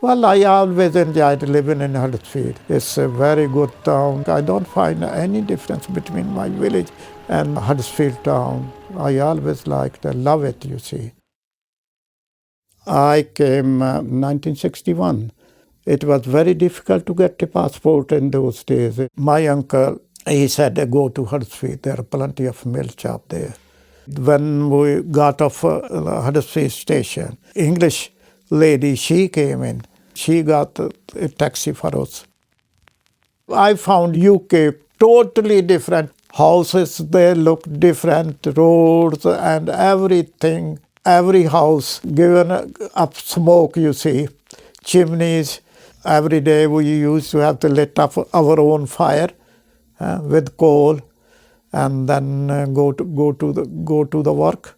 Well, I always enjoyed living in Huddersfield. It's a very good town. I don't find any difference between my village and Huddersfield town. I always liked, I love it, you see. I came 1961. It was very difficult to get a passport in those days. My uncle, he said, go to Huddersfield. There are plenty of milk shop there. When we got off Huddersfield station, English lady, she came in. She got a taxi for us. I found UK totally different. Houses, they look different, roads and everything. Every house given up smoke, you see, chimneys. Every day we used to have to lit up our own fire with coal, and then go to the work.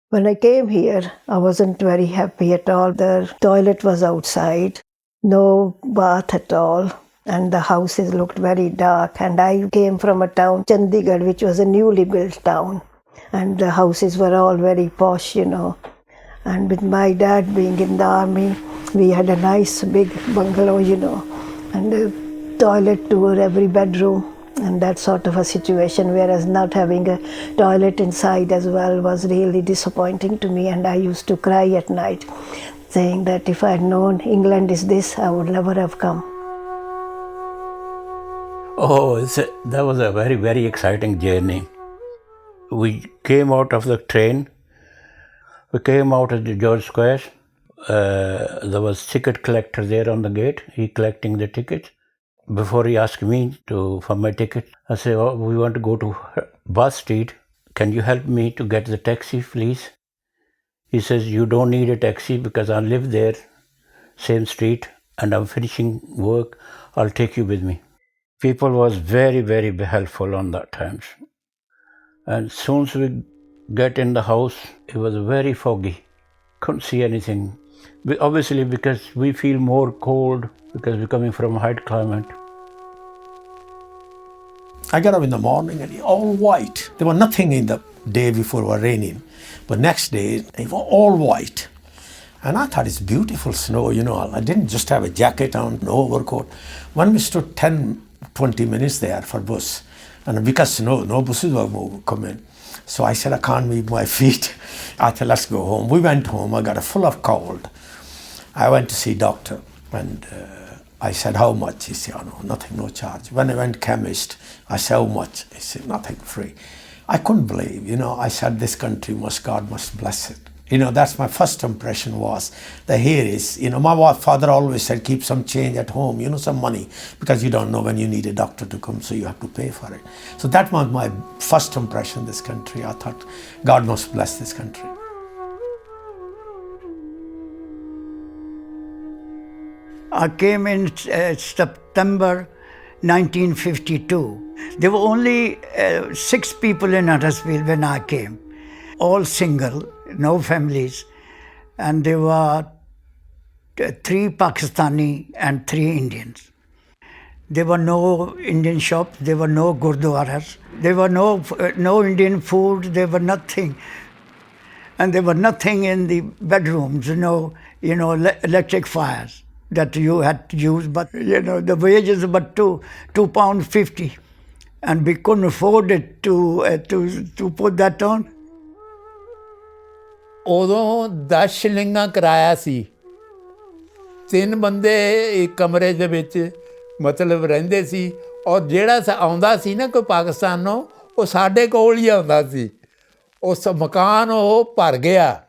When I came here, I wasn't very happy at all. The toilet was outside, no bath at all, and the houses looked very dark. And I came from a town, Chandigarh, which was a newly built town, and the houses were all very posh, you know. And with my dad being in the army, we had a nice big bungalow, you know, and a toilet to every bedroom, and that sort of a situation, whereas not having a toilet inside as well was really disappointing to me. And I used to cry at night, saying that if I had known England is this, I would never have come. Oh, that was a very, very exciting journey. We came out of the train. We came out at the George Square. There was ticket collector there on the gate. He collecting the tickets. Before he asked me for my ticket, I said, oh, we want to go to Bath Street. Can you help me to get the taxi, please? He says, you don't need a taxi because I live there, same street, and I'm finishing work. I'll take you with me. People was very, very helpful on that times. And soon as we get in the house, it was very foggy. Couldn't see anything. Obviously, because we feel more cold because we're coming from a hot climate. I got up in the morning and all white. There was nothing in the day before it was raining. But next day, it was all white. And I thought it's beautiful snow, you know. I didn't just have a jacket on, no overcoat. When we stood 10-20 minutes there for bus, and because snow, no buses were coming. So I said, I can't move my feet. I said, let's go home. We went home. I got a full of cold. I went to see doctor, and I said, how much? He said, oh, no, nothing, no charge. When I went chemist, I said, how much? He said, nothing, free. I couldn't believe, you know. I said, this country God must bless it. You know, that's my first impression was that here is, you know, my father always said, keep some change at home, you know, some money, because you don't know when you need a doctor to come, so you have to pay for it. So that was my first impression of this country. I thought, God must bless this country. I came in September 1952. There were only 6 people in Huddersfield when I came, all single, no families, and there were 3 Pakistani and 3 Indians. There were no Indian shops, there were no gurdwaras, there were no Indian food, there were nothing. And there were nothing in the bedrooms, no, electric fires that you had to use, but the wages were £2.50, and we couldn't afford it to put that on. ਉਦੋਂ 10 ਸ਼ਿਲਿੰਗਾਂ ਕਿਰਾਇਆ ਸੀ 3 ਬੰਦੇ ਇੱਕ ਕਮਰੇ ਦੇ ਵਿੱਚ ਮਤਲਬ ਰਹਿੰਦੇ ਸੀ ਔਰ ਜਿਹੜਾ ਆਉਂਦਾ ਸੀ ਨਾ ਕੋਈ ਪਾਕਿਸਤਾਨੋਂ ਉਹ ਸਾਡੇ ਕੋਲ ਹੀ ਆਉਂਦਾ ਸੀ ਉਸ ਮਕਾਨ ਉਹ ਭਰ ਗਿਆ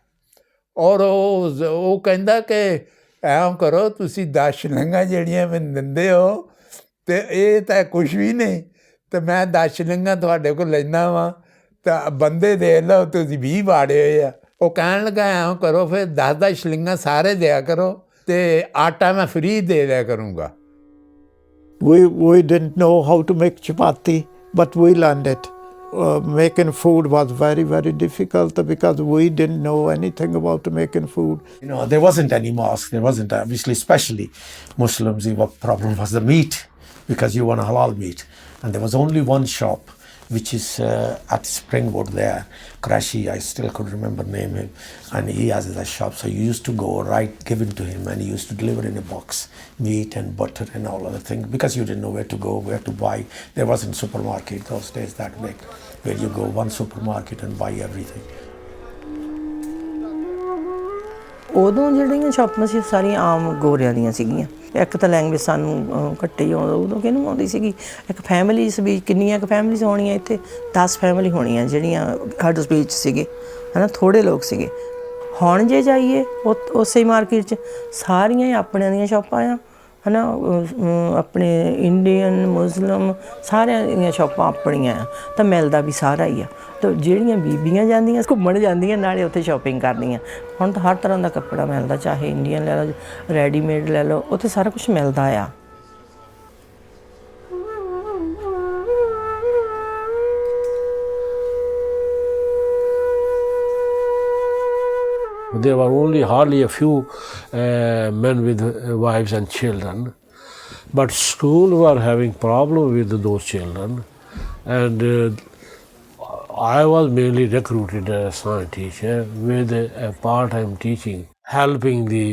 ਔਰ ਉਹ ਕਹਿੰਦਾ ਕਿ ਐਂ ਕਰੋ ਤੁਸੀਂ 10 ਸ਼ਿਲਿੰਗਾਂ ਜਿਹੜੀਆਂ ਮੈਨੂੰ ਦਿੰਦੇ ਹੋ ਅਤੇ ਇਹ ਤਾਂ ਕੁਛ ਵੀ ਨਹੀਂ ਅਤੇ ਮੈਂ 10 ਸ਼ਿਲਿੰਗਾਂ ਤੁਹਾਡੇ ਕੋਲ ਲੈਂਦਾ ਵਾਂ ਤਾਂ ਬੰਦੇ ਦੇ ਲਓ ਤੁਸੀਂ 20 ਵਾੜੇ ਹੋਏ ਆ ਉਹ ਕਹਿਣ ਲੱਗਾ ਐਂ ਕਰੋ ਫਿਰ 10 ਸ਼ਿਲਿੰਗਾਂ ਸਾਰੇ ਦਿਆ ਕਰੋ ਅਤੇ ਆਟਾ ਮੈਂ ਫਰੀ ਦੇ ਦਿਆ ਕਰੂੰਗਾ We didn't know how to make chapati, but we learned it. Making food was very, very difficult because we didn't know anything about making food. You know, there wasn't any mosque. There wasn't, obviously, especially Muslims, the problem was the meat, because you want halal meat. And there was only one shop which is at Springwood there. Krashy, I still could remember name him, and he has a shop. So you used to go right, give it to him, and he used to deliver in a box meat and butter and all other things, because you didn't know where to go, where to buy. There wasn't supermarket those days that big, where you go one supermarket and buy everything. ਉਦੋਂ ਜਿਹੜੀਆਂ ਸ਼ਾਪਾਂ ਸੀ ਸਾਰੀਆਂ ਆਮ ਗੋਰਿਆਂ ਦੀਆਂ ਸੀਗੀਆਂ। ਇੱਕ ਤਾਂ language ਸਾਨੂੰ ਘੱਟੇ ਹੀ ਆਉਂਦਾ, ਉਦੋਂ ਕਿਹਨੂੰ ਆਉਂਦੀ ਸੀਗੀ। ਇੱਕ ਫੈਮਿਲੀਜ਼ ਵੀ ਕਿੰਨੀਆਂ ਕੁ ਫੈਮਿਲੀਜ਼ ਹੋਣੀਆਂ ਇੱਥੇ, 10 ਫੈਮਿਲੀ ਹੋਣੀਆਂ ਜਿਹੜੀਆਂ ਹਡਰਸਫੀਲਡ 'ਚ ਸੀਗੇ, ਹੈ ਨਾ, ਥੋੜ੍ਹੇ ਲੋਕ ਸੀਗੇ। ਹੁਣ ਜੇ ਜਾਈਏ ਉਸੇ ਮਾਰਕੀਟ 'ਚ ਸਾਰੀਆਂ ਹੀ ਆਪਣਿਆਂ ਦੀਆਂ ਸ਼ਾਪਾਂ ਆ, ਹੈ ਨਾ, ਆਪਣੇ ਇੰਡੀਅਨ ਮੁਸਲਿਮ ਸਾਰਿਆਂ ਦੀਆਂ ਸ਼ਾਪਾਂ ਆਪਣੀਆਂ ਆ, ਤਾਂ ਮਿਲਦਾ ਵੀ ਸਾਰਾ ਹੀ ਆ। ਤਾਂ ਜਿਹੜੀਆਂ ਬੀਬੀਆਂ ਜਾਂਦੀਆਂ ਘੁੰਮਣ ਜਾਂਦੀਆਂ ਨਾਲੇ ਉੱਥੇ ਸ਼ਾਪਿੰਗ ਕਰਦੀਆਂ। ਹੁਣ ਤਾਂ ਹਰ ਤਰ੍ਹਾਂ ਦਾ ਕੱਪੜਾ ਮਿਲਦਾ, ਚਾਹੇ ਇੰਡੀਅਨ ਲੈ ਲਓ, ਰੈਡੀਮੇਡ ਲੈ ਲਓ, ਉੱਥੇ ਸਾਰਾ ਕੁਛ ਮਿਲਦਾ ਆ। There were only hardly a few men with wives and children, but school were having problem with those children, and I was mainly recruited as a science teacher with a part-time teaching, helping the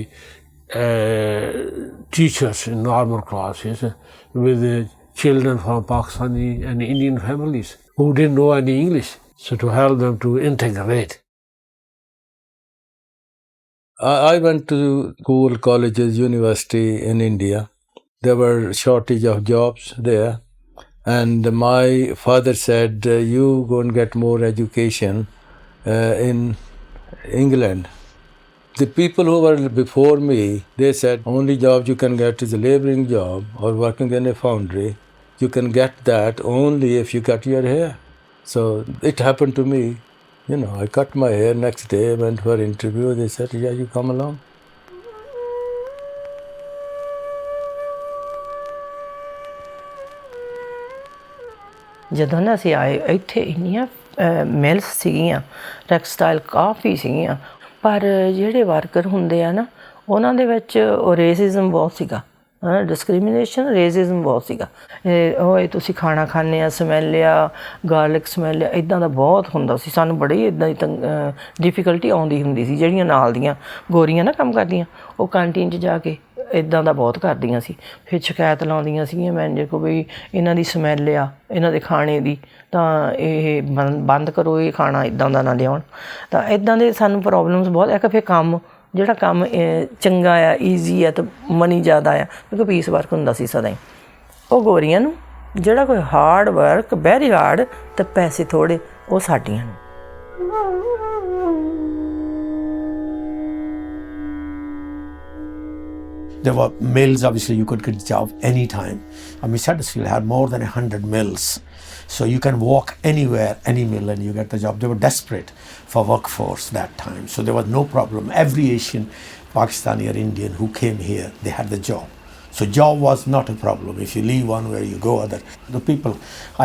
teachers in normal classes with the children from Pakistani and Indian families who didn't know any English, so to help them to integrate. I went to school, colleges, university in India. There were shortage of jobs there. And my father said, you go and get more education in England. The people who were before me, they said, only job you can get is a laboring job or working in a foundry. You can get that only if you cut your hair. So it happened to me. You know, I cut my hair, next day I went for interview. They said, yeah, you come along. ਜਦੋਂ ਨਾ ਅਸੀਂ ਆਏ ਇੱਥੇ ਇੰਨੀਆਂ mills ਸੀਗੀਆਂ, textile ਕਾਫੀ ਸੀਗੀਆਂ, ਪਰ ਜਿਹੜੇ ਵਰਕਰ ਹੁੰਦੇ ਆ ਨਾ ਉਹਨਾਂ ਦੇ ਵਿੱਚ ਉਹ ਰੇਸਿਜ਼ਮ ਬਹੁਤ ਸੀਗਾ, ਡਿਸਕ੍ਰਿਮੀਨੇਸ਼ਨ, ਰੇਸਿਜ਼ਮ ਬਹੁਤ ਸੀਗਾ। ਉਹ ਤੁਸੀਂ ਖਾਣਾ ਖਾਂਦੇ ਆ, ਸਮੈਲ ਆ, ਗਾਰਲਿਕ ਸਮੈਲ ਆ, ਇੱਦਾਂ ਦਾ ਬਹੁਤ ਹੁੰਦਾ ਸੀ। ਸਾਨੂੰ ਬੜੀ ਇੱਦਾਂ ਦੀ ਡਿਫੀਕਲਟੀ ਆਉਂਦੀ ਹੁੰਦੀ ਸੀ। ਜਿਹੜੀਆਂ ਨਾਲ ਦੀਆਂ ਗੋਰੀਆਂ ਨਾ ਕੰਮ ਕਰਦੀਆਂ, ਉਹ ਕੰਟੀਨ 'ਚ ਜਾ ਕੇ ਇੱਦਾਂ ਦਾ ਬਹੁਤ ਕਰਦੀਆਂ ਸੀ। ਫਿਰ ਸ਼ਿਕਾਇਤ ਲਾਉਂਦੀਆਂ ਸੀਗੀਆਂ ਮੈਨੇਜਰ ਕੋਲ ਵੀ ਇਹਨਾਂ ਦੀ ਸਮੈਲ ਆ ਇਹਨਾਂ ਦੇ ਖਾਣੇ ਦੀ, ਤਾਂ ਇਹ ਬੰਦ ਕਰੋ, ਇਹ ਖਾਣਾ ਇੱਦਾਂ ਦਾ ਨਾ ਲਿਆਉਣ। ਤਾਂ ਇੱਦਾਂ ਦੇ ਸਾਨੂੰ ਪ੍ਰੋਬਲਮਸ ਬਹੁਤ। ਇੱਕ ਫਿਰ ਕੰਮ ਜਿਹੜਾ ਕੰਮ ਚੰਗਾ ਆ, ਈਜ਼ੀ ਆ, ਤਾਂ ਮਨੀ ਜ਼ਿਆਦਾ ਆ, ਕਿਉਂਕਿ ਪੀਸ ਵਰਕ ਹੁੰਦਾ ਸੀ ਸਦਾ ਹੀ। ਉਹ ਗੋਰੀਆਂ ਨੂੰ ਜਿਹੜਾ ਕੋਈ ਹਾਰਡ ਵਰਕ, ਵੈਰੀ ਹਾਰਡ, ਅਤੇ ਪੈਸੇ ਥੋੜ੍ਹੇ, ਉਹ ਸਾਡੀਆਂ ਨੂੰ। There were mills, obviously you could get a job anytime. I mean, Huddersfield had more than 100 mills. So you can walk anywhere, any mill, and you get the job. They were desperate for workforce that time. So there was no problem. Every Asian, Pakistani or Indian who came here, they had the job. So job was not a problem. If you leave one where you go other. The people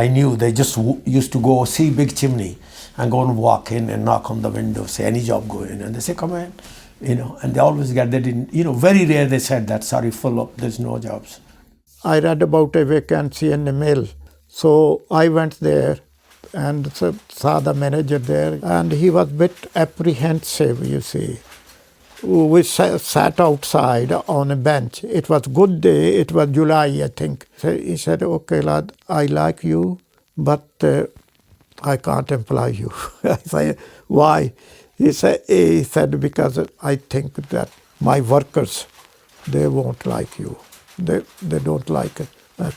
I knew, they just used to go see big chimney and go and walk in and knock on the window, say any job go in, and they say come in. You know, and they always get, they didn't, you know, very rare they said that, sorry, full up, there's no jobs. I read about a vacancy in a mill. So I went there and saw the manager there, and he was a bit apprehensive, you see. We sat outside on a bench. It was good day, it was July, I think. So he said, okay, lad, I like you, but I can't employ you. I said, why? He said, because I think that my workers, they won't like you. They don't like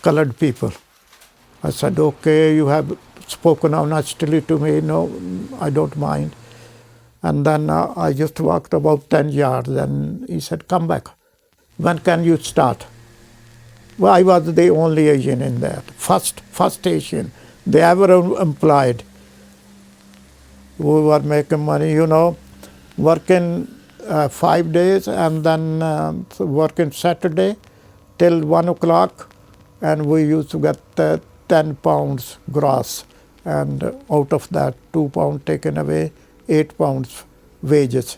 colored people. I said, okay, you have spoken honestly to me. No, I don't mind. And then I just walked about 10 yards and he said, come back. When can you start? Well, I was the only Asian in there. First Asian they ever employed. We were making money, you know, working 5 days and then working Saturday till 1 o'clock, and we used to get 10 pounds gross, and out of that 2 pounds taken away, 8 pounds wages.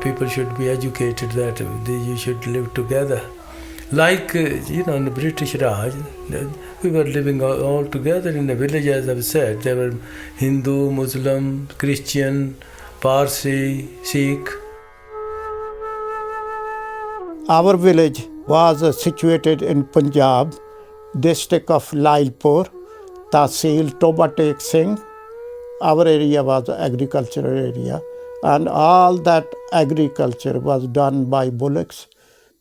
People should be educated that you should live together. Like, in the British Raj, we were living all together in the village, as I've said. There were Hindu, Muslim, Christian, Parsi, Sikh. Our village was situated in Punjab, district of Lailpur, Tahsil Toba Tek Singh. Our area was an agricultural area, and all that agriculture was done by bullocks.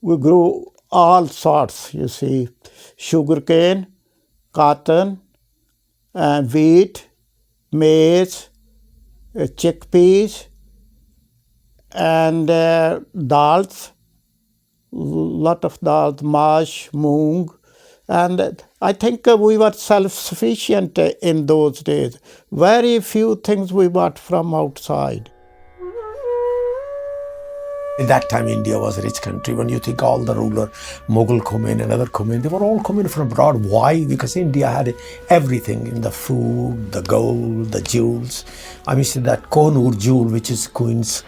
We grew all sorts, you see, sugarcane, cotton, wheat, maize, chickpeas, and dals, lot of dals, mash, moong. And I think we were self-sufficient in those days. Very few things we bought from outside. In that time, India was a rich country. When you think all the ruler, Mughal come in and other come in, they were all coming from abroad. Why? Because India had everything in the food, the gold, the jewels. I mean, see that Kohinoor jewel, which is Queen's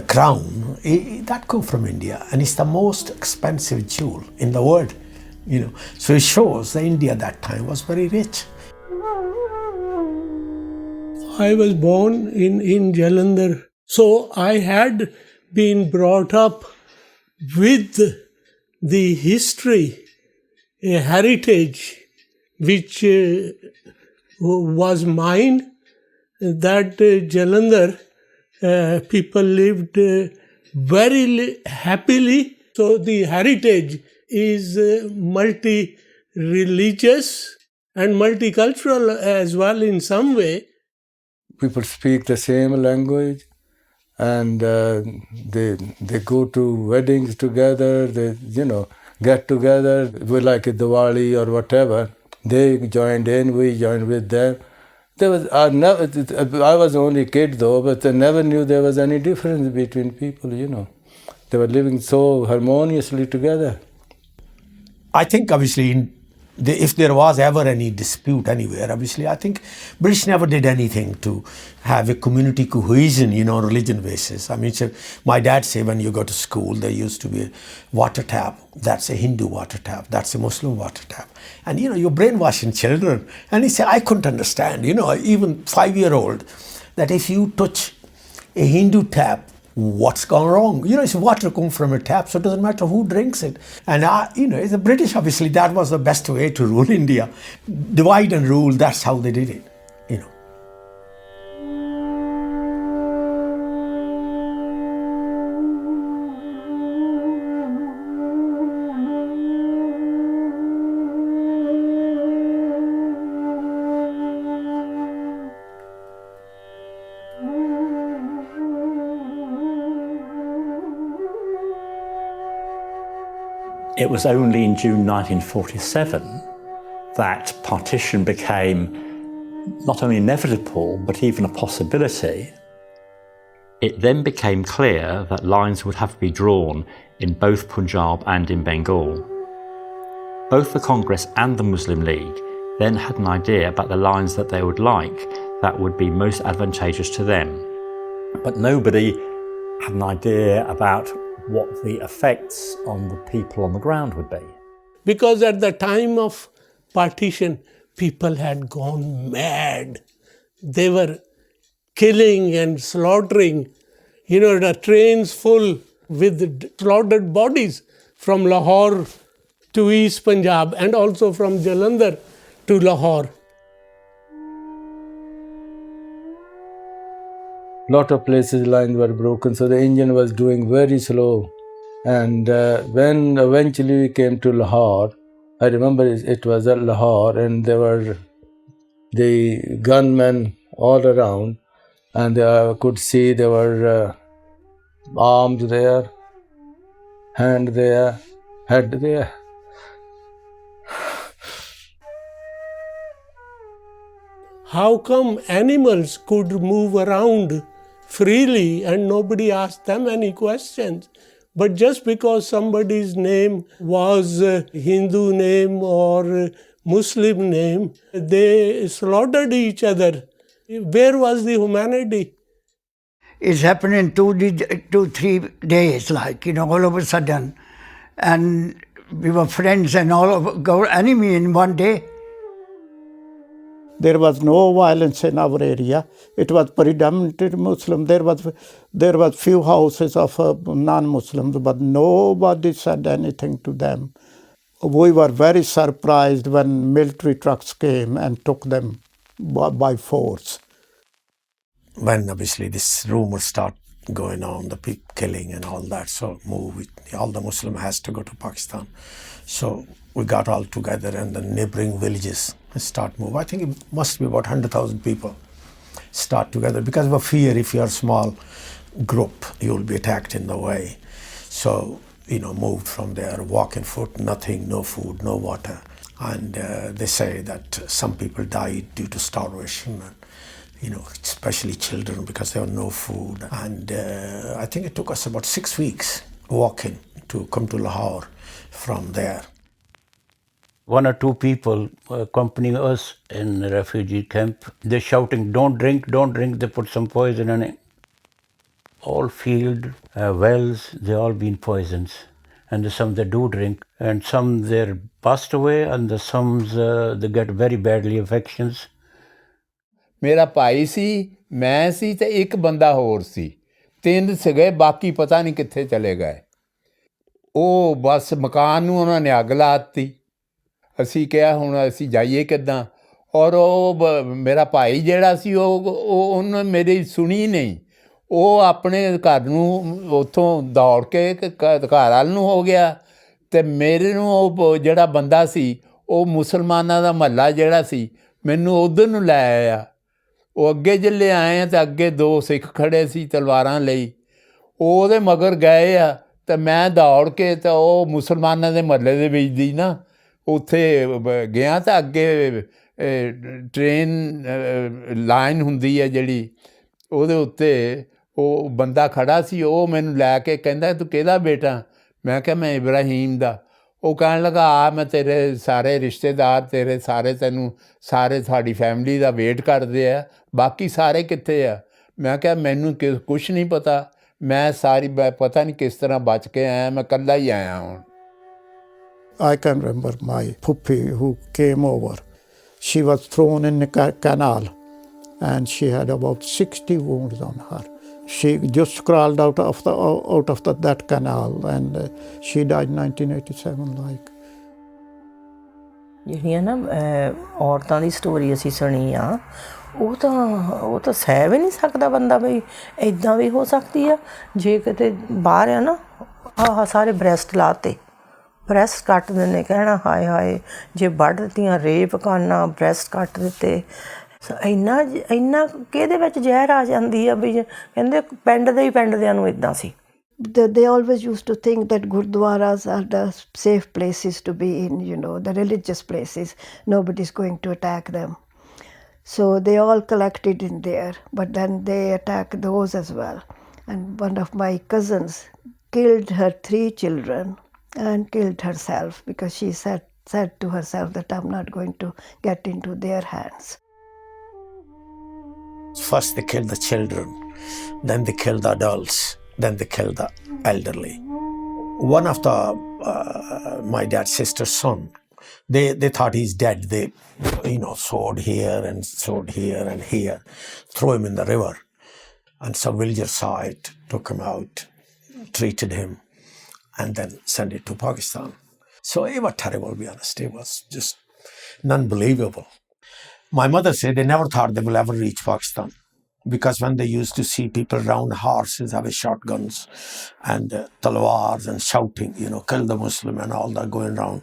crown, that come from India. And it's the most expensive jewel in the world. So it shows that India at that time was very rich. I was born in Jalandhar. So I had been brought up with the history, a heritage which was mine, that Jalandhar people lived very happily. So the heritage is multi-religious and multicultural as well in some way. People speak the same language, and they go to weddings together, they get together, we like a Diwali or whatever. They joined in, we joined with them. I was only a kid though, but I never knew there was any difference between people, They were living so harmoniously together. I think obviously if there was ever any dispute anywhere, obviously I think British never did anything to have a community cohesion, on religion basis. I mean, so my dad said when you go to school, there used to be a water tap. That's a Hindu water tap. That's a Muslim water tap. And, you're brainwashing children. And he said, I couldn't understand, even 5-year-old, that if you touch a Hindu tap, what's gone wrong? It's water comes from a tap, so it doesn't matter who drinks it. And, as the British, obviously, that was the best way to rule India. Divide and rule, that's how they did it, It was only in June 1947 that partition became not only inevitable, but even a possibility. It then became clear that lines would have to be drawn in both Punjab and in Bengal. Both the Congress and the Muslim League then had an idea about the lines that they would like that would be most advantageous to them. But nobody had an idea about what the effects on the people on the ground would be. Because at the time of partition, people had gone mad. They were killing and slaughtering, the trains full with slaughtered bodies from Lahore to East Punjab and also from Jalandhar to Lahore. Lot of places lines were broken, so the engine was doing very slow. And when eventually we came to Lahore, I remember it was at Lahore, and there were the gunmen all around, and I could see there were arms there, hand there, head there. How come animals could move around freely and nobody asked them any questions? But just because somebody's name was a Hindu name or Muslim name, they slaughtered each other. Where was the humanity? It's happened in 3 days, like, all of a sudden. And we were friends and all of our enemy in one day. There was no violence in our area. It was predominantly Muslim. There was few houses of non-Muslims, but nobody said anything to them. We were very surprised when military trucks came and took them by force. When obviously this rumor start going on, the people killing and all that, so all the Muslim has to go to Pakistan. So we got all together and the neighboring villages start move. I think it must be about 100,000 people start together because of a fear. If you're a small group, you will be attacked in the way. So, moved from there, walking foot, nothing, no food, no water. And they say that some people died due to starvation, and, especially children because there was no food. And I think it took us about 6 weeks walking to come to Lahore from there. 1 or 2 people accompanying us in the refugee camp. They're shouting, don't drink, don't drink. They put some poison in it. All field wells, they all been poisons. And some they do drink. And some they're passed away and some they get very badly infections. ਮੇਰਾ ਭਾਈ ਸੀ, ਮੈਂ ਸੀ ਤੇ ਇੱਕ ਬੰਦਾ ਹੋਰ ਸੀ। 3 ਸੀਗੇ, ਬਾਕੀ ਪਤਾ ਨਹੀਂ ਕਿੱਥੇ ਚਲੇ ਗਏ। ਉਹ ਬਸ ਮਕਾਨ ਨੂੰ ਉਹਨਾਂ ਨੇ ਅੱਗ ਲਾ ਦਿੱਤੀ। ਅਸੀਂ ਕਿਹਾ ਹੁਣ ਅਸੀਂ ਜਾਈਏ ਕਿੱਦਾਂ, ਔਰ ਉਹ ਮੇਰਾ ਭਾਈ ਜਿਹੜਾ ਸੀ ਉਹਨੇ ਮੇਰੀ ਸੁਣੀ ਨਹੀਂ। ਉਹ ਆਪਣੇ ਘਰ ਨੂੰ ਉੱਥੋਂ ਦੌੜ ਕੇ ਘਰ ਵੱਲ ਨੂੰ ਹੋ ਗਿਆ ਅਤੇ ਮੇਰੇ ਨੂੰ ਉਹ ਜਿਹੜਾ ਬੰਦਾ ਸੀ ਉਹ ਮੁਸਲਮਾਨਾਂ ਦਾ ਮਹੱਲਾ ਜਿਹੜਾ ਸੀ ਮੈਨੂੰ ਉੱਧਰ ਨੂੰ ਲੈ ਆਇਆ। ਉਹ ਅੱਗੇ ਜਿੱਲੇ ਆਏ ਆ ਤਾਂ ਅੱਗੇ 2 ਸਿੱਖ ਖੜ੍ਹੇ ਸੀ ਤਲਵਾਰਾਂ ਲਈ। ਉਹ ਉਹਦੇ ਮਗਰ ਗਏ ਆ ਅਤੇ ਮੈਂ ਦੌੜ ਕੇ ਤਾਂ ਉਹ ਮੁਸਲਮਾਨਾਂ ਦੇ ਮਹੱਲੇ ਦੇ ਵਿੱਚ ਦੀ ਨਾ ਉੱਥੇ ਗਿਆ ਤਾਂ ਅੱਗੇ ਟ੍ਰੇਨ ਲਾਈਨ ਹੁੰਦੀ ਹੈ ਜਿਹੜੀ, ਉਹਦੇ ਉੱਤੇ ਉਹ ਬੰਦਾ ਖੜ੍ਹਾ ਸੀ। ਉਹ ਮੈਨੂੰ ਲੈ ਕੇ ਕਹਿੰਦਾ ਤੂੰ ਕਿਹਦਾ ਬੇਟਾ? ਮੈਂ ਕਿਹਾ ਮੈਂ ਇਬਰਾਹੀਮ ਦਾ। ਉਹ ਕਹਿਣ ਲੱਗਾ ਆ ਮੈਂ ਤੇਰੇ ਸਾਰੇ ਰਿਸ਼ਤੇਦਾਰ ਤੇਰੇ ਤੈਨੂੰ ਤੁਹਾਡੀ ਫੈਮਿਲੀ ਦਾ ਵੇਟ ਕਰਦੇ ਆ, ਬਾਕੀ ਸਾਰੇ ਕਿੱਥੇ ਆ? ਮੈਂ ਕਿਹਾ ਮੈਨੂੰ ਕੁਛ ਨਹੀਂ ਪਤਾ, ਮੈਂ ਪਤਾ ਨਹੀਂ ਕਿਸ ਤਰ੍ਹਾਂ ਬਚ ਕੇ ਆਇਆ, ਮੈਂ ਇਕੱਲਾ ਹੀ ਆਇਆ ਹੁਣ। I can remember my puppy who came over. She was thrown in a canal and she had about 60 wounds on her. She just crawled out of that canal and she died in 1987 like. ਜਿਹੜੀਆਂ ਨਾ ਔਰਤਾਂ ਦੀ story ਅਸੀਂ ਸੁਣੀ ਆ ਉਹ ਤਾਂ ਸਹਿ ਵੀ ਨਹੀਂ ਸਕਦਾ ਬੰਦਾ ਬਈ ਇੱਦਾਂ ਵੀ ਹੋ ਸਕਦੀ ਆ। ਜੇ ਕਿਤੇ ਬਾਹਰ ਆ ਨਾ ਆਹ ਸਾਰੇ ਬ੍ਰੈਸਟ ਲਾਤੇ, ਬ੍ਰੈਸਟ ਕੱਟ ਦਿੰਦੇ, ਕਹਿਣਾ ਹਾਏ ਹਾਏ ਜੇ ਵੱਢ ਦਿੱਤੀਆਂ, ਰੇਪ ਕਰਨਾ, ਬ੍ਰੈਸਟ ਕੱਟ ਦਿੱਤੇ। ਇੰਨਾ ਕਿਹਦੇ ਵਿੱਚ ਜ਼ਹਿਰ ਆ ਜਾਂਦੀ ਆ ਵੀ ਕਹਿੰਦੇ ਪਿੰਡ ਦਿਆਂ ਨੂੰ ਇੱਦਾਂ ਸੀ। They always used to think that gurdwaras are the safe places to be in, the religious places. Nobody's going to attack them. So they all collected in there, but then they attacked those as well. And one of my cousins killed her 3 children and killed herself because she said to herself that I'm not going to get into their hands. First they killed the children, then they killed the adults, then they killed the elderly. One of my dad's sister's son, they thought he's dead. They, sewed here and sewed here and here, threw him in the river. And some villagers saw it, took him out, treated him, and then sent it to Pakistan. So it was terrible, to be honest. It was just unbelievable. My mother said they never thought they will ever reach Pakistan because when they used to see people around horses having shotguns and talwars and shouting, kill the Muslim and all that going around.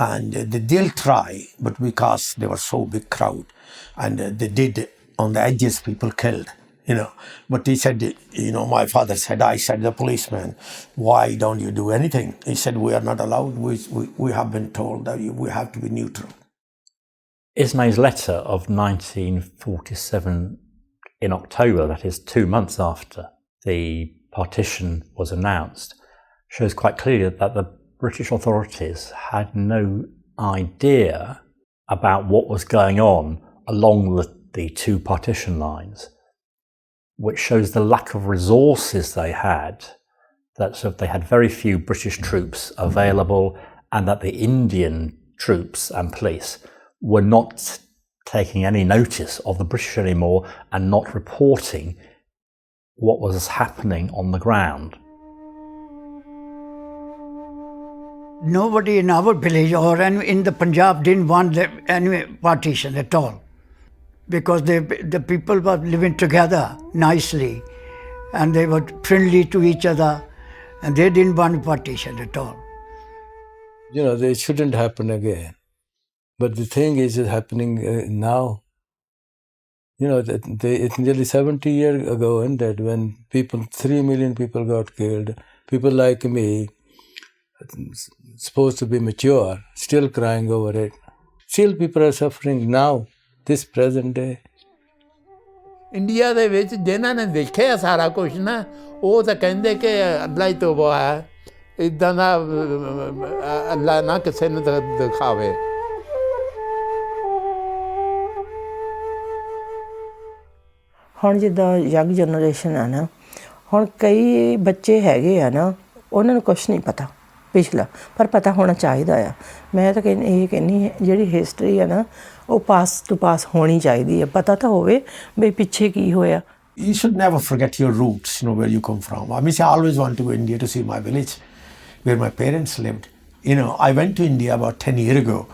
And they'll try, but because they were so big crowd and they did on the edges people killed, But he said, my father said, I said to the policeman, why don't you do anything? He said, we are not allowed. We have been told that we have to be neutral. Ismay's letter of 1947 in October, that is 2 months after the partition was announced, shows quite clearly that the British authorities had no idea about what was going on along the 2 partition lines. which shows the lack of resources they had, that sort of they had very few British troops available, and that the Indian troops and police were not taking any notice of the British anymore and not reporting what was happening on the ground. Nobody in our village or in the Punjab didn't want any partition at all, because the people were living together nicely and they were friendly to each other, and they didn't want partition at all. You know, they shouldn't happen again. But the thing is, it's happening now. You know, it's nearly 70 years ago, and that when 3 million people got killed, people like me, supposed to be mature, still crying over it. Still people are suffering now, this present day. India ਦੇ ਵਿੱਚ ਜਿਨ੍ਹਾਂ ਨੇ ਦੇਖਿਆ ਸਾਰਾ ਕੁਝ ਨਾ, ਉਹ ਤਾਂ ਕਹਿੰਦੇ ਕਿ ਅੱਲਾ ਹੀ ਤੋਬਾ ਹੈ, ਇੱਦਾਂ ਦਾ ਅੱਲਾ ਨਾ ਕਿਸੇ ਨੂੰ ਦਿਖਾਵੇ। ਹੁਣ ਜਿੱਦਾਂ ਯੰਗ ਜਨਰੇਸ਼ਨ ਆ ਨਾ, ਹੁਣ ਕਈ ਬੱਚੇ ਹੈਗੇ ਆ ਨਾ, ਉਹਨਾਂ ਨੂੰ ਕੁਛ ਨਹੀਂ ਪਤਾ ਪਿਛਲਾ, ਪਰ ਪਤਾ ਹੋਣਾ ਚਾਹੀਦਾ ਆ। ਮੈਂ ਤਾਂ ਇਹ ਕਹਿੰਦੀ ਜਿਹੜੀ ਹਿਸਟਰੀ ਆ ਨਾ, ਉਹ ਪਾਸ ਟੂ ਪਾਸ ਹੋਣੀ ਚਾਹੀਦੀ ਹੈ, ਪਤਾ ਤਾਂ ਹੋਵੇ ਵੀ ਪਿੱਛੇ ਕੀ ਹੋਇਆ। You should never forget your roots, you know, where you come from. I mean, I always want to go to India to see my village, where my parents lived. You know, I went to India about 10 years ago.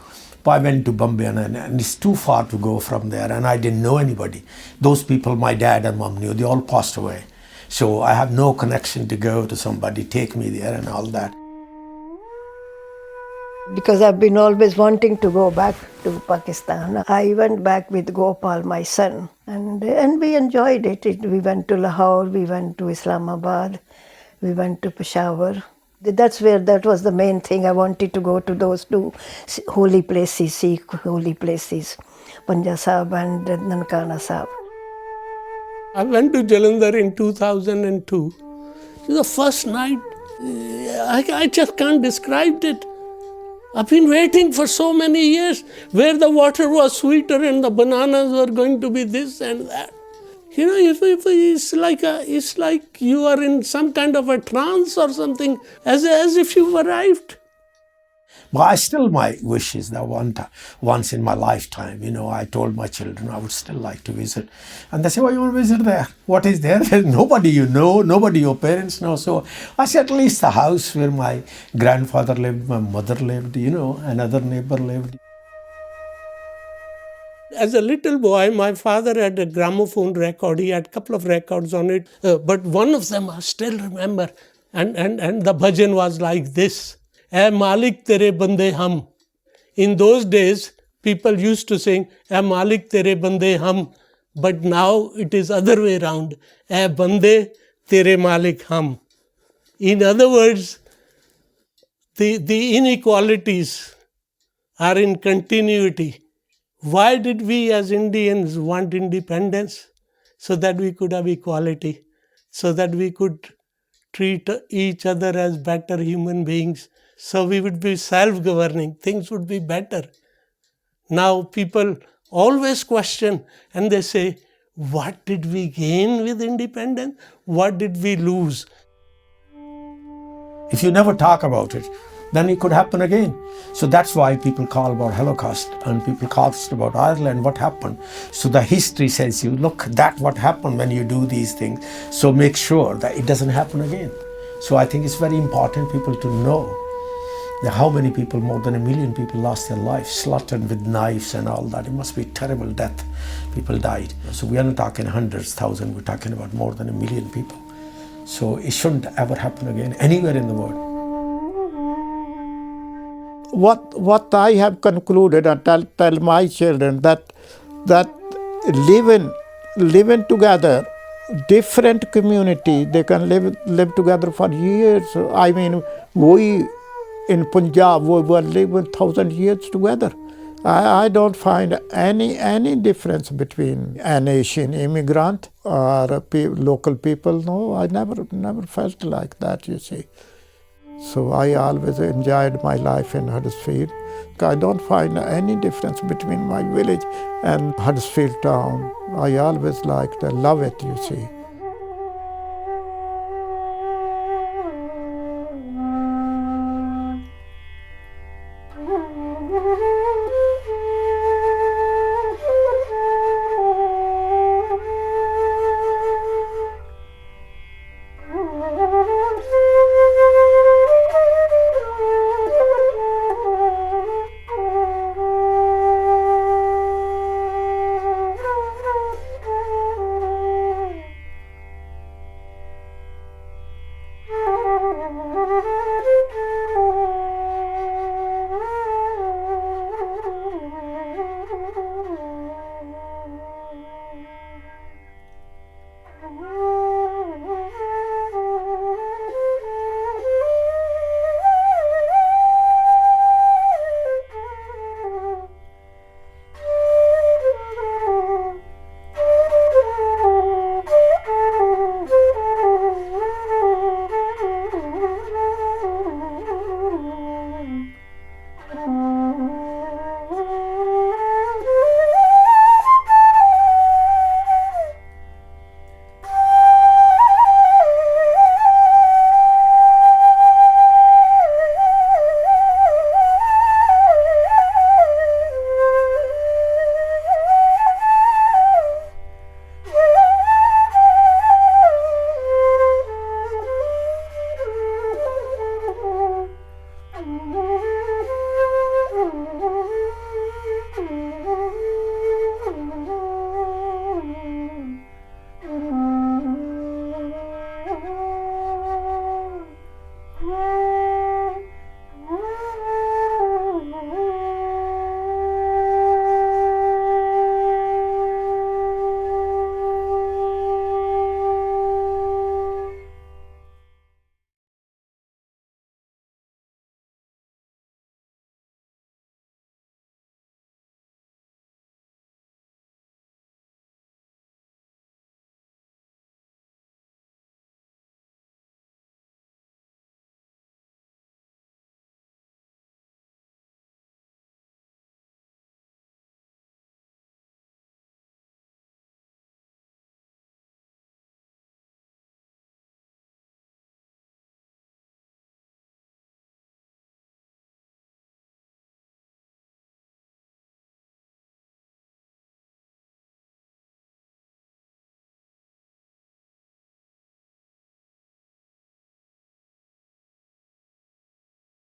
But I went to Bombay and it's too far to go from there, and I didn't know anybody. Those people my dad and mom knew, they all passed away. So I have no connection to go to somebody, take me there and all that. Because I've been always wanting to go back to Pakistan. I went back with Gopal, my son, and we enjoyed it. We went to Lahore, we went to Islamabad, we went to Peshawar. That was the main thing. I wanted to go to those two holy places, Sikh holy places, Panja Sahib and Nankana Sahib. I went to Jalandhar in 2002. It was the first night. I just can't describe it. I've been waiting for so many years, where the water was sweeter and the bananas were going to be this and that. You know, it's like you are in some kind of a trance or something, as if you've arrived. But my wish is that once in my lifetime, you know, I told my children I would still like to visit. And they say, why you want to visit there? What is there? There's nobody you know, nobody your parents know. So I said, at least the house where my grandfather lived, my mother lived, you know, another neighbor lived. As a little boy, my father had a gramophone record. He had a couple of records on it. But one of them I still remember. And the bhajan was like this. "Ae Malik tere bande hum." In those days, people used to sing, "Ae Malik tere bande hum." But now it is other way around. "Ae bande tere Malik hum." In other words, the inequalities are in continuity. Why did we as Indians want independence? So that we could have equality, so that we could treat each other as better human beings, so we would be self-governing, things would be better. Now people always question and they say, what did we gain with independence? What did we lose? If you never talk about it, then it could happen again. So that's why people call about Holocaust, and people cast about Ireland, what happened. So the history says you, look, that what happened when you do these things. So make sure that it doesn't happen again. So I think it's very important people to know that how many people, more than 1 million people lost their lives, slaughtered with knives and all that. It must be terrible death. People died. So we are not talking hundreds, thousands, we're talking about more than 1 million people. So it shouldn't ever happen again, anywhere in the world. What I have concluded, and tell my children that living together, different community, they can live together for years. I mean, we in Punjab, we were living 1,000 years together. I don't find any difference between an Asian immigrant or local people. No, I never felt like that, you see. So I always enjoyed my life in Huddersfield. I don't find any difference between my village and Huddersfield town. I always liked, I love it, you see.